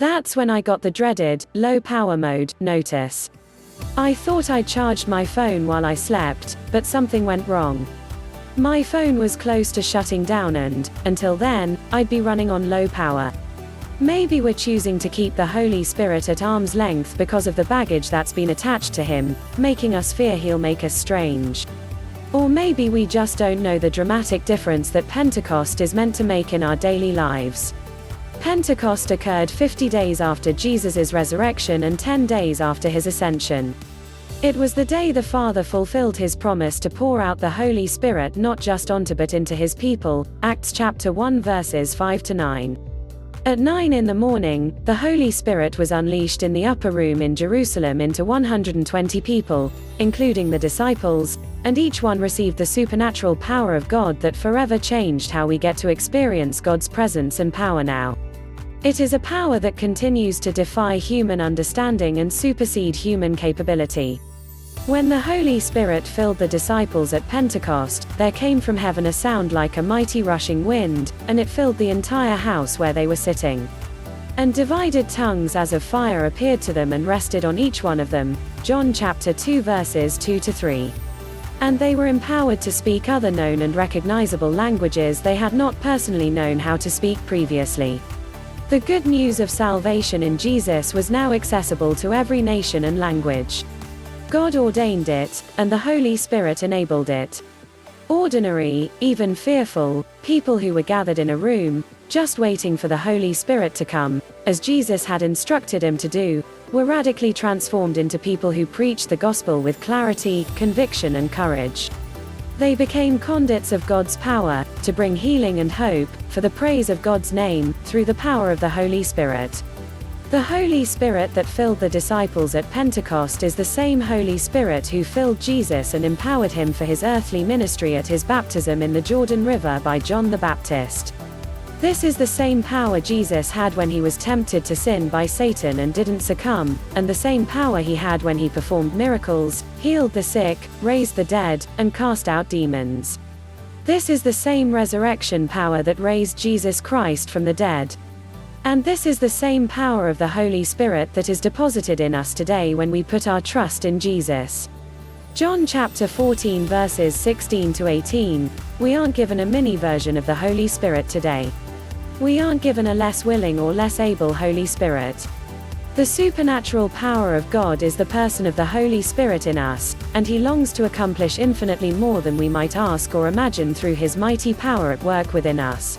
That's when I got the dreaded, low power mode, notice. I thought I'd charged my phone while I slept, but something went wrong. My phone was close to shutting down and, until then, I'd be running on low power. Maybe we're choosing to keep the Holy Spirit at arm's length because of the baggage that's been attached to him, making us fear he'll make us strange. Or maybe we just don't know the dramatic difference that Pentecost is meant to make in our daily lives. Pentecost occurred 50 days after Jesus' resurrection and 10 days after his ascension. It was the day the Father fulfilled his promise to pour out the Holy Spirit not just onto but into his people, Acts chapter 1 verses 5-9. At 9 in the morning, the Holy Spirit was unleashed in the upper room in Jerusalem into 120 people, including the disciples, and each one received the supernatural power of God that forever changed how we get to experience God's presence and power now. It is a power that continues to defy human understanding and supersede human capability. When the Holy Spirit filled the disciples at Pentecost, there came from heaven a sound like a mighty rushing wind, and it filled the entire house where they were sitting. And divided tongues as of fire appeared to them and rested on each one of them. John chapter 2 verses 2-3. And they were empowered to speak other known and recognizable languages they had not personally known how to speak previously. The good news of salvation in Jesus was now accessible to every nation and language. God ordained it, and the Holy Spirit enabled it. Ordinary, even fearful, people who were gathered in a room, just waiting for the Holy Spirit to come, as Jesus had instructed him to do, were radically transformed into people who preached the gospel with clarity, conviction and courage. They became conduits of God's power, to bring healing and hope, for the praise of God's name, through the power of the Holy Spirit. The Holy Spirit that filled the disciples at Pentecost is the same Holy Spirit who filled Jesus and empowered him for his earthly ministry at his baptism in the Jordan River by John the Baptist. This is the same power Jesus had when he was tempted to sin by Satan and didn't succumb, and the same power he had when he performed miracles, healed the sick, raised the dead, and cast out demons. This is the same resurrection power that raised Jesus Christ from the dead. And this is the same power of the Holy Spirit that is deposited in us today when we put our trust in Jesus. John chapter 14 verses 16-18, we aren't given a mini version of the Holy Spirit today. We aren't given a less willing or less able Holy Spirit. The supernatural power of God is the person of the Holy Spirit in us, and he longs to accomplish infinitely more than we might ask or imagine through his mighty power at work within us.